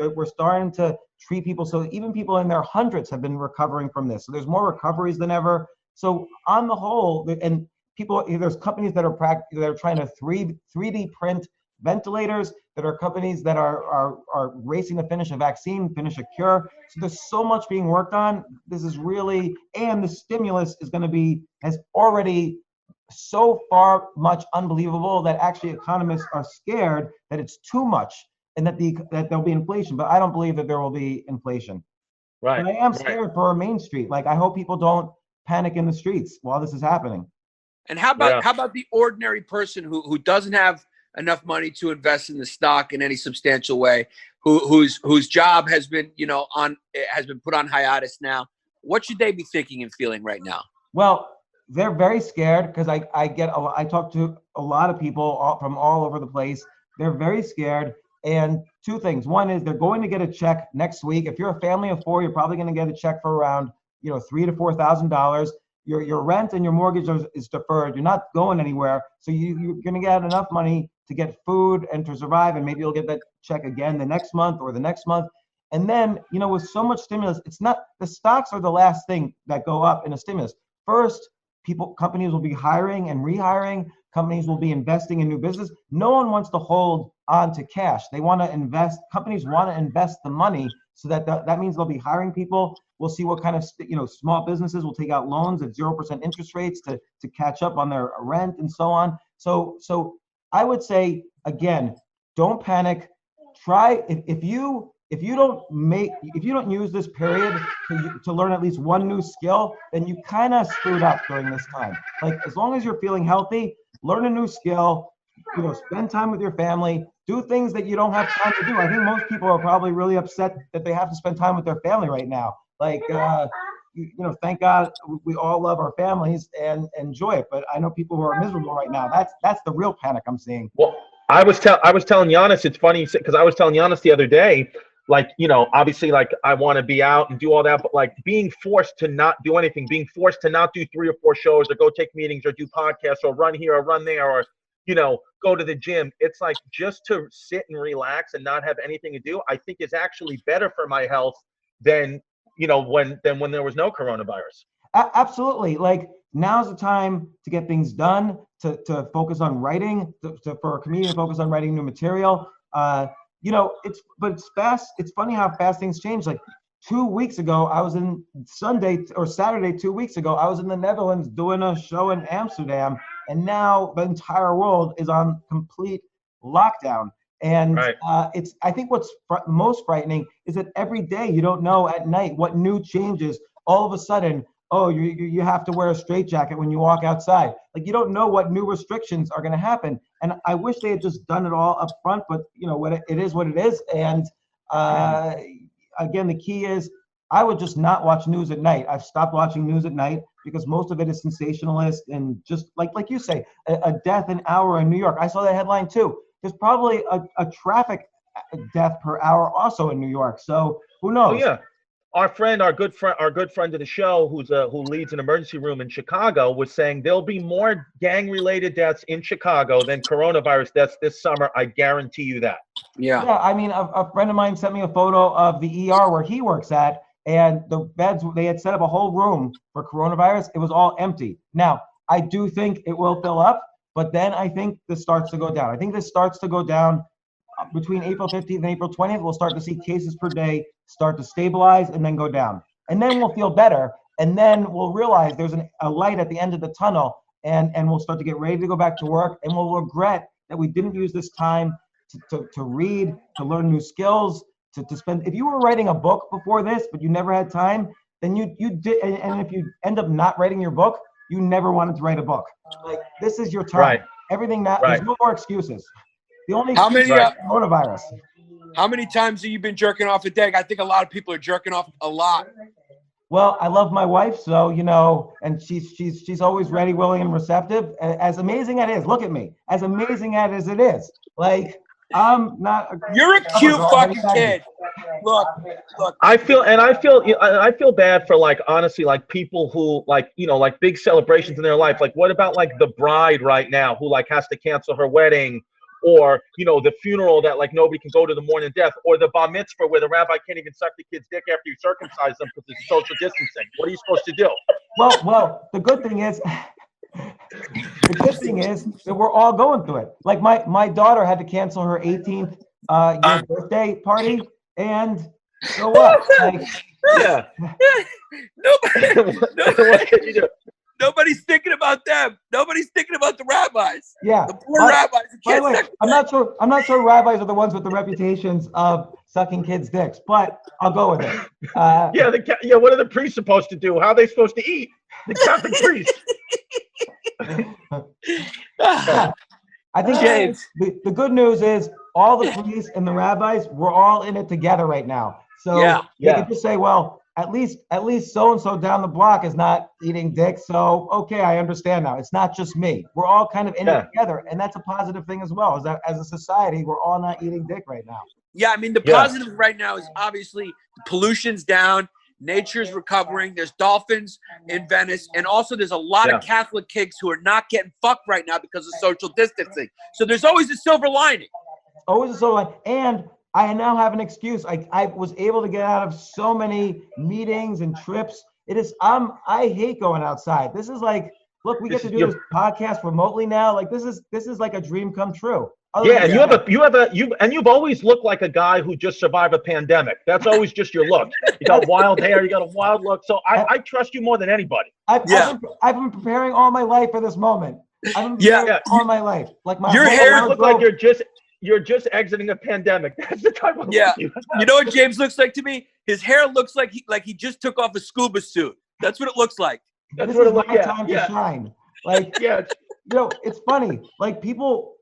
that we're starting to treat people. So even people in their hundreds have been recovering from this. So there's more recoveries than ever. So on the whole, and there's companies that are trying to 3D print ventilators, that are companies that are racing to finish a vaccine, finish a cure. So there's so much being worked on. This is really, and the stimulus has already so far much unbelievable that actually economists are scared that it's too much and that there'll be inflation. But I don't believe that there will be inflation. Right. But I am scared for Main Street. Like, I hope people don't panic in the streets while this is happening. And how about the ordinary person who doesn't have enough money to invest in the stock in any substantial way, whose job has been put on hiatus now? What should they be thinking and feeling right now? Well, they're very scared because I talk to a lot of people from all over the place. They're very scared. And two things. One is they're going to get a check next week. If you're a family of 4, you're probably going to get a check for around $3,000 to $4,000. Your rent and your mortgage is deferred. You're not going anywhere. So you're going to get enough money to get food and to survive. And maybe you'll get that check again the next month or the next month. And then, with so much stimulus, it's not, the stocks are the last thing that go up in a stimulus. First, companies will be hiring and rehiring. Companies will be investing in new business. No one wants to hold on to cash. They want to invest. Companies want to invest the money so that means they'll be hiring people. We'll see what kind of, small businesses will take out loans at 0% interest rates to catch up on their rent and so on. So I would say, again, don't panic. Try, if you don't use this period to learn at least one new skill, then you kind of screwed up during this time. Like, as long as you're feeling healthy, learn a new skill, spend time with your family, do things that you don't have time to do. I think most people are probably really upset that they have to spend time with their family right now. Like, thank God we all love our families and enjoy it. But I know people who are miserable right now. That's the real panic I'm seeing. Well, I was telling Yannis, it's funny because I was telling Yannis the other day, like, obviously, like, I want to be out and do all that, but like being forced to not do anything, being forced to not do 3 or 4 shows or go take meetings or do podcasts or run here or run there or, go to the gym. It's like just to sit and relax and not have anything to do, I think is actually better for my health than when there was no coronavirus. Absolutely. Like, now's the time to get things done, to focus on writing, for a comedian to focus on writing new material. It's fast. It's funny how fast things change. Like 2 weeks ago, I was in Saturday 2 weeks ago, I was in the Netherlands doing a show in Amsterdam, and now the entire world is on complete lockdown. And right. I think what's most frightening is that every day you don't know at night what new changes. All of a sudden, you have to wear a straitjacket when you walk outside. Like, you don't know what new restrictions are going to happen. And I wish they had just done it all up front, but it is what it is. And again, the key is I would just not watch news at night. I've stopped watching news at night. because most of it is sensationalist and just like you say, a death an hour in New York. I saw that headline too. There's probably a traffic death per hour also in New York. So who knows? Oh yeah. Our good friend of the show, who leads an emergency room in Chicago, was saying there'll be more gang-related deaths in Chicago than coronavirus deaths this summer. I guarantee you that. Yeah. Yeah, I mean, a friend of mine sent me a photo of the ER where he works at, and the beds, they had set up a whole room for coronavirus. It was all empty. Now, I do think it will fill up, but then I think this starts to go down. I think this starts to go down between April 15th and April 20th. We'll start to see cases per day start to stabilize and then go down. And then we'll feel better. And then we'll realize there's a light at the end of the tunnel, and we'll start to get ready to go back to work, and we'll regret that we didn't use this time to read, to learn new skills, to spend. If you were writing a book before this, but you never had time, then you did. And if you end up not writing your book, you never wanted to write a book. Like, this is your time. Right. Everything now, Right. there's no more excuses. The only How many, excuse is coronavirus. How many times have you been jerking off a day? I think a lot of people are jerking off a lot. Well, I love my wife, so and she's always ready, willing, and receptive. As amazing as it is, look at me. As amazing as it is, like, I'm not. You're a cute fucking kid. Look. I feel bad for, like, honestly, like, people who, like, like big celebrations in their life. Like, what about, like, the bride right now who, like, has to cancel her wedding, or the funeral that, like, nobody can go to the morning of death, or the bar mitzvah where the rabbi can't even suck the kid's dick after you circumcise them because it's social distancing. What are you supposed to do? Well, the good thing is. The good thing is that we're all going through it. Like, my daughter had to cancel her 18th year birthday party, and so what? Like, Yeah. What can you do? Nobody's thinking about them. Nobody's thinking about the rabbis. Yeah. The poor rabbis. By the way, I'm not sure rabbis are the ones with the reputations of sucking kids' dicks, but I'll go with it. What are the priests supposed to do? How are they supposed to eat? The Catholic priest. I think the good news is all the priests and the rabbis, we're all in it together right now. So you can just say, well, at least so-and-so down the block is not eating dick. So, okay, I understand now. It's not just me. We're all kind of in it together. And that's a positive thing as well, is that as a society, we're all not eating dick right now. Yeah, I mean, the positive right now is obviously the pollution's down. Nature's recovering. There's dolphins in Venice. And also there's a lot of Catholic kids who are not getting fucked right now because of social distancing. So there's always a silver lining. Always a silver lining. And I now have an excuse. I was able to get out of so many meetings and trips. I hate going outside. This is like, look, we get to do this podcast remotely now. Like, this is like a dream come true. And you've always looked like a guy who just survived a pandemic. That's always just your look. You got wild hair, you got a wild look. So I trust you more than anybody. I've been preparing all my life for this moment. I've been preparing all my life. Like, my hair look like you're just exiting a pandemic. That's the type of you know what James looks like to me? His hair looks like he just took off a scuba suit. That's what it looks like. That's what it looks like. Time to shine. Like, it's funny. Like, people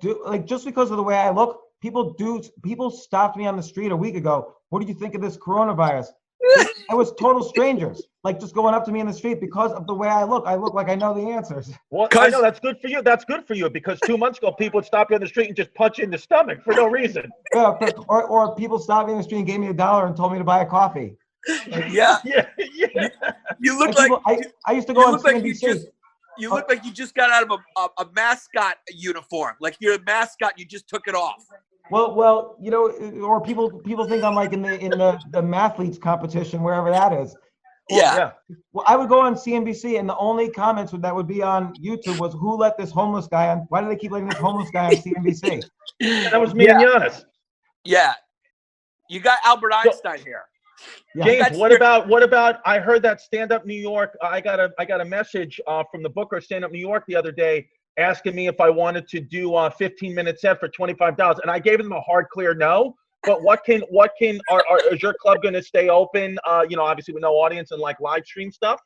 do, like, just because of the way I look, people stopped me on the street a week ago. What do you think of this coronavirus? I was total strangers, like, just going up to me in the street because of the way I look. I look like I know the answers. Well, I know that's good for you. That's good for you, because 2 months ago, people would stop you on the street and just punch you in the stomach for no reason. Or people stopped me in the street and gave me $1 and told me to buy a coffee. Like, You look like I used to go on CNBC. You look like you just got out of a mascot uniform. Like, you're a mascot, you just took it off. Well, or people think I'm like in the mathletes competition, wherever that is. Well, I would go on CNBC, and the only comments that would be on YouTube was, "Who let this homeless guy on? Why do they keep letting this homeless guy on CNBC?" That was me and Yannis. Yeah, you got Albert Einstein here. James, what about? I heard that Stand Up New York. I got a message from the booker Stand Up New York the other day, asking me if I wanted to do a 15-minute set for $25, and I gave them a hard, clear no. But is your club going to stay open? Obviously with no audience, and like live stream stuff.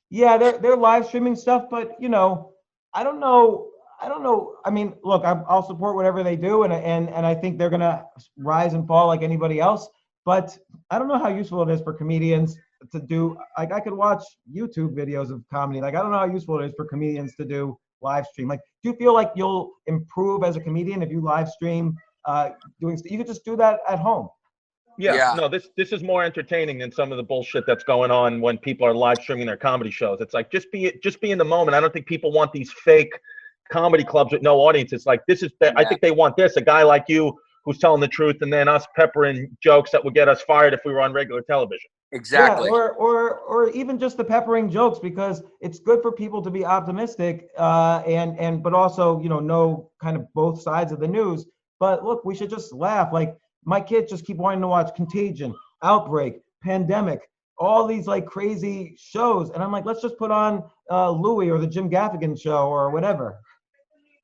Yeah, they're live streaming stuff, but I don't know. I mean, look, I'll support whatever they do, and I think they're gonna rise and fall like anybody else. But I don't know how useful it is for comedians to do, like, I could watch YouTube videos of comedy. Like, I don't know how useful it is for comedians to do live stream. Like, do you feel like you'll improve as a comedian if you live stream you could just do that at home? Yeah, no, this is more entertaining than some of the bullshit that's going on when people are live streaming their comedy shows. It's like, just be in the moment. I don't think people want these fake comedy clubs with no audience. It's like, I think they want this, a guy like you who's telling the truth, and then us peppering jokes that would get us fired if we were on regular television. Exactly. Yeah, or even just the peppering jokes, because it's good for people to be optimistic but also, know kind of both sides of the news. But look, we should just laugh. Like, my kids just keep wanting to watch Contagion, Outbreak, Pandemic, all these like crazy shows. And I'm like, let's just put on Louie or the Jim Gaffigan show or whatever.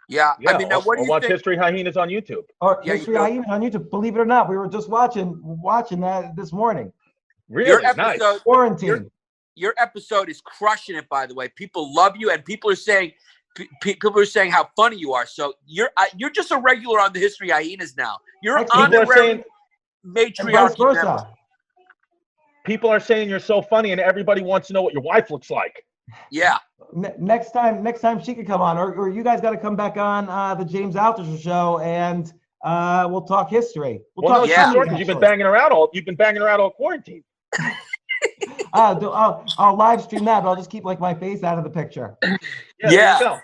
Yeah. I mean, now what do you watch think? History Hyenas on YouTube. Or History Hyenas on YouTube. Believe it or not, we were just watching that this morning. Really? Nice. Quarantine. Your episode is crushing it, by the way. People love you, and people are saying how funny you are. So you're just a regular on the History Hyenas now. You're honorary matriarch member. People are saying you're so funny, and everybody wants to know what your wife looks like. Yeah. Next time she could come on, or you guys got to come back on the James Altucher show, and we'll talk history. Because you've been banging her out all quarantine. I'll live stream that, but I'll just keep like my face out of the picture. Yeah.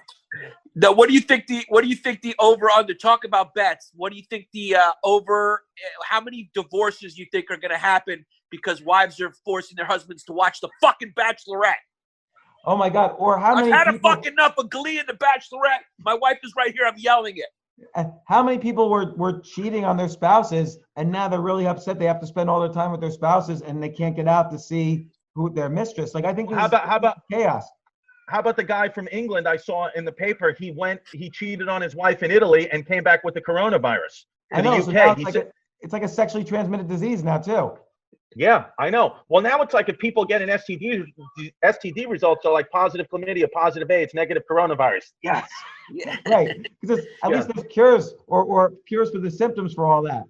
Now, what do you think the over under? Talk about bets. What do you think the over? How many divorces you think are going to happen because wives are forcing their husbands to watch the fucking Bachelorette? Oh my God! Or how many? I've had a fucking enough of Glee and the Bachelorette. My wife is right here. I'm yelling it. How many people were cheating on their spouses, and now they're really upset? They have to spend all their time with their spouses, and they can't get out to see their mistress. Like, I think how about chaos? How about the guy from England I saw in the paper? He cheated on his wife in Italy and came back with the coronavirus in the UK. So it's like a sexually transmitted disease now too. Yeah, I know. Well, now it's like if people get an STD results are like positive chlamydia, positive AIDS, negative coronavirus. Yes. Yeah. Right. Because at least there's cures or cures for the symptoms for all that.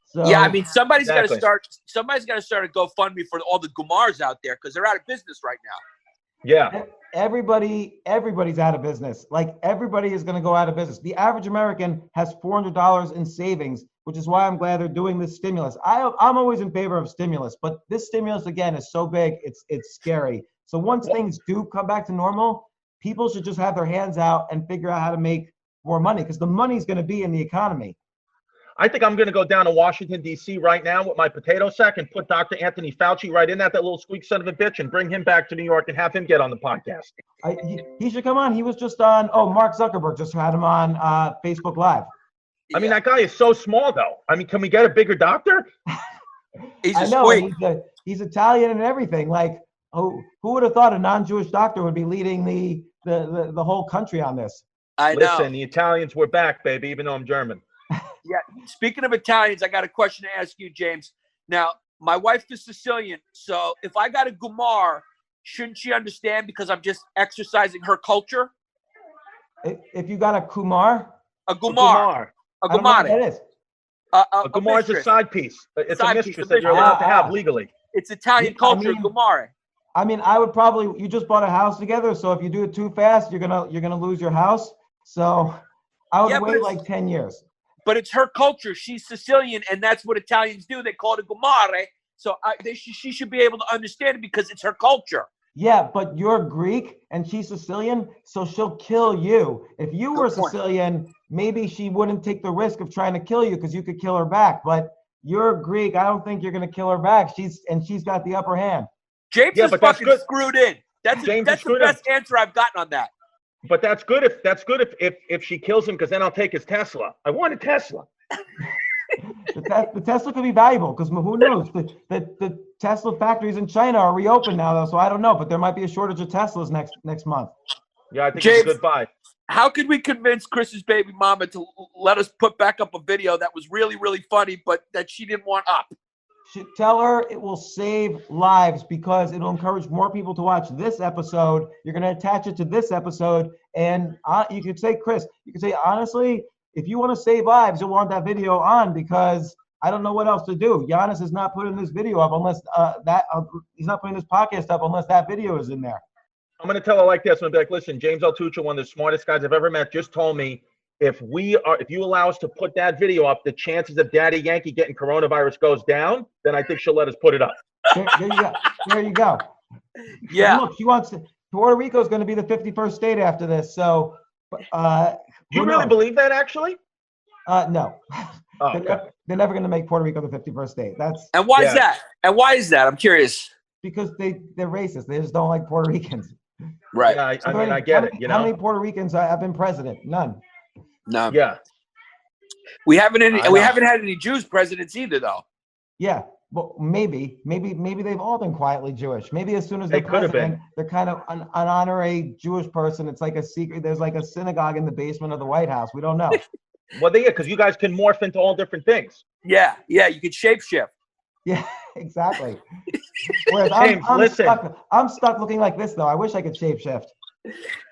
So, yeah, I mean, somebody's got to start a GoFundMe for all the Gumars out there because they're out of business right now. Yeah. Everybody's out of business. Like, everybody is going to go out of business. The average American has $400 in savings, which is why I'm glad they're doing this stimulus. I'm always in favor of stimulus, but this stimulus, again, is so big, it's scary. So once things do come back to normal, people should just have their hands out and figure out how to make more money, because the money's going to be in the economy. I think I'm going to go down to Washington, D.C. right now with my potato sack and put Dr. Anthony Fauci right in that little squeak son of a bitch, and bring him back to New York and have him get on the podcast. He should come on. He was just on, Mark Zuckerberg just had him on Facebook Live. I mean, that guy is so small, though. I mean, can we get a bigger doctor? He's Italian and everything. Like, who would have thought a non-Jewish doctor would be leading the whole country on this? I know. Listen, the Italians were back, baby, even though I'm German. Yeah. Speaking of Italians, I got a question to ask you, James. Now, my wife is Sicilian, so if I got a Gumar, shouldn't she understand because I'm just exercising her culture? If you got a Kumar? A Gumar. A Gumare. That is. A Gumar is a side piece. It's a mistress that you're allowed to have legally. It's Italian culture, Gumare. I mean, I would probably. You just bought a house together, so if you do it too fast, you're gonna lose your house. So I would wait like 10 years. But it's her culture. She's Sicilian, and that's what Italians do. They call it a Gumare. So she should be able to understand it because it's her culture. Yeah, but you're Greek and she's Sicilian, so she'll kill you. If you were Sicilian, maybe she wouldn't take the risk of trying to kill you because you could kill her back. But you're Greek. I don't think you're going to kill her back. She's got the upper hand. James is fucking screwed in. That's the best answer I've gotten on that. But that's good if she kills him, because then I'll take his Tesla. I want a Tesla. The Tesla could be valuable because who knows? The Tesla factories in China are reopened now, though, so I don't know. But there might be a shortage of Teslas next month. Yeah, I think it's a good buy. How could we convince Chris's baby mama to let us put back up a video that was really, really funny, but that she didn't want up? Tell her it will save lives because it'll encourage more people to watch this episode. You're going to attach it to this episode. And you could say, Chris, honestly, if you want to save lives, you'll want that video on because I don't know what else to do. Giannis is not putting this video up unless he's not putting this podcast up unless that video is in there. I'm going to tell her like this. I'm going to be like, listen, James Altucher, one of the smartest guys I've ever met, just told me if you allow us to put that video up, the chances of Daddy Yankee getting coronavirus goes down, then I think she'll let us put it up. There you go. There you go. Yeah. Look, she wants to. Puerto Rico is going to be the 51st state after this. So, Do you really believe that, actually? No. Oh, okay. They're never going to make Puerto Rico the 51st state. And why is that? And why is that? I'm curious. Because they're racist. They just don't like Puerto Ricans. Right. Yeah, I mean, I get it. How many Puerto Ricans have been president? None. No. Yeah. We haven't had any Jews presidents either, though. Yeah. Well, maybe they've all been quietly Jewish. Maybe as soon as they're They could have president, they're kind of an honorary Jewish person. It's like a secret. There's like a synagogue in the basement of the White House. We don't know. Well, because you guys can morph into all different things. Yeah. You could shapeshift. Yeah, exactly. Whereas James, listen. I'm stuck looking like this though. I wish I could shapeshift.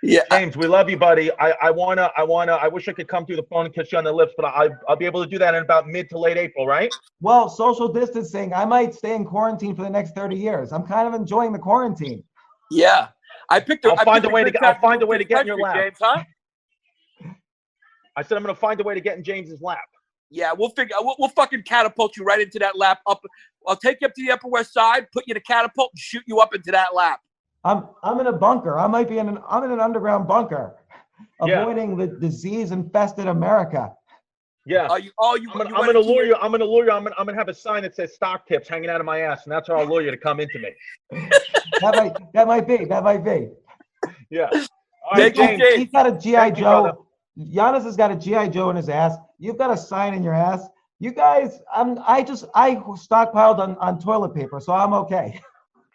Yeah. James, we love you, buddy. I wish I could come through the phone and kiss you on the lips, but I'll be able to do that in about mid to late April, right? Well, social distancing. I might stay in quarantine for the next 30 years. I'm kind of enjoying the quarantine. Yeah. I'll find a way to get in your lap. James, huh? I said I'm going to find a way to get in James's lap. Yeah, we'll fucking catapult you right into that lap. I'll take you up to the Upper West Side, put you in a catapult, and shoot you up into that lap. I'm in a bunker. I'm in an underground bunker, avoiding the disease-infested America. Yeah. I'm gonna lure you. I'm gonna have a sign that says stock tips hanging out of my ass, and that's how I'll lure you to come into me. That might be. Yeah. All right, James. He's got a GI Joe. Giannis has got a GI Joe in his ass. You've got a sign in your ass. You guys, I stockpiled on toilet paper, so I'm okay.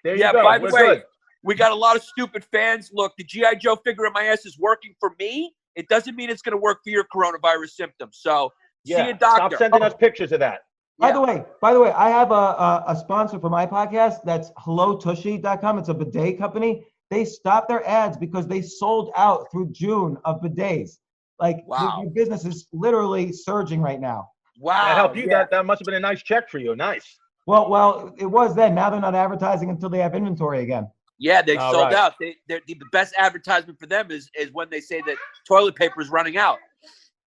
There you go. By the way, good. we got a lot of stupid fans. Look, the GI Joe figure in my ass is working for me. It doesn't mean it's going to work for your coronavirus symptoms. So, see a doctor. Stop sending us pictures of that. By the way, I have a sponsor for my podcast. That's hellotushy.com. It's a bidet company. They stopped their ads because they sold out through June of bidets. Like, wow. the business is literally surging right now. Wow. That helped you. Yeah. That must have been a nice check for you. Nice. Well, it was then. Now they're not advertising until they have inventory again. Yeah, they sold out. The best advertisement for them is when they say that toilet paper is running out.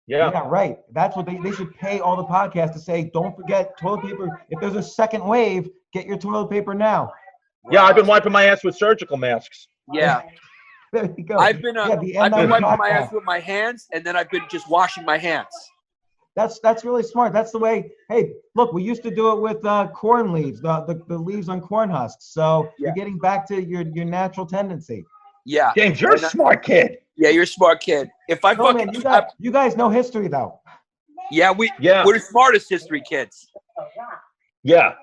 Yeah, right. That's what they should pay all the podcasts to say, don't forget toilet paper. If there's a second wave, get your toilet paper now. Yeah, I've been wiping my ass with surgical masks. Yeah. There you go. I've been wiping my ass with my hands, and then I've been just washing my hands. That's really smart. That's the way. Hey, look, we used to do it with corn leaves, the leaves on corn husks. So you're getting back to your natural tendency. Yeah, James, you're a smart kid. Yeah, you're a smart kid. You guys know history though. Yeah, we're the smartest history kids. Yeah.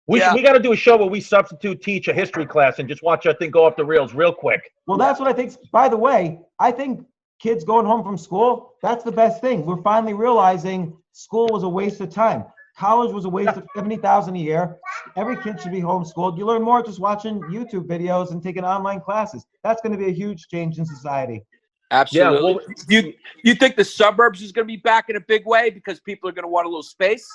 We got to do a show where we substitute teach a history class and just watch that thing go off the rails real quick. Well, that's what I think. By the way, I think kids going home from school, that's the best thing. We're finally realizing school was a waste of time. College was a waste of $70,000 a year. Every kid should be homeschooled. You learn more just watching YouTube videos and taking online classes. That's going to be a huge change in society. Absolutely. Yeah, well, you think the suburbs is going to be back in a big way because people are going to want a little space?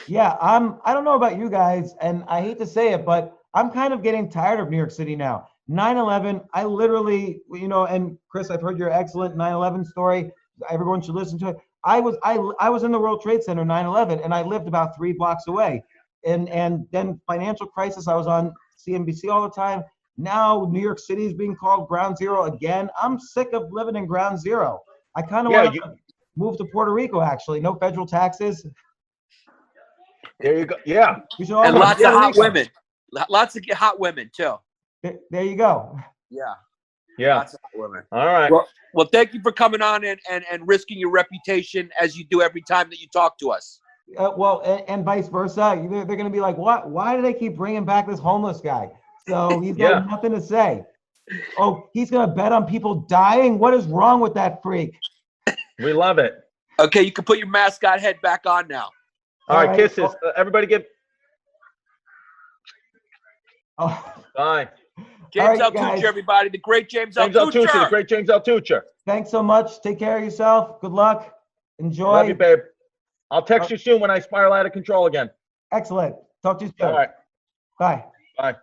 Yeah, I don't know about you guys, and I hate to say it, but I'm kind of getting tired of New York City now. 9/11, I literally, and Chris, I've heard your excellent 9/11 story. Everyone should listen to it. I was in the World Trade Center 9/11, and I lived about 3 blocks away. And then financial crisis, I was on CNBC all the time. Now New York City is being called Ground Zero again. I'm sick of living in Ground Zero. I kind of want to move to Puerto Rico, actually. No federal taxes. There you go. Yeah. And lots of hot women. Lots of hot women, too. There you go. Yeah. Yeah. Lots of hot women. All right. Well, thank you for coming on and risking your reputation as you do every time that you talk to us. And vice versa. They're going to be like, what? Why do they keep bringing back this homeless guy? So he's got nothing to say. Oh, he's going to bet on people dying? What is wrong with that freak? We love it. Okay, you can put your mascot head back on now. All right, kisses. Everybody give. Oh. Bye. James Altucher, everybody. The great James Altucher. The great James Altucher. Thanks so much. Take care of yourself. Good luck. Enjoy. Love you, babe. I'll text you soon when I spiral out of control again. Excellent. Talk to you soon. All right. Bye. Bye.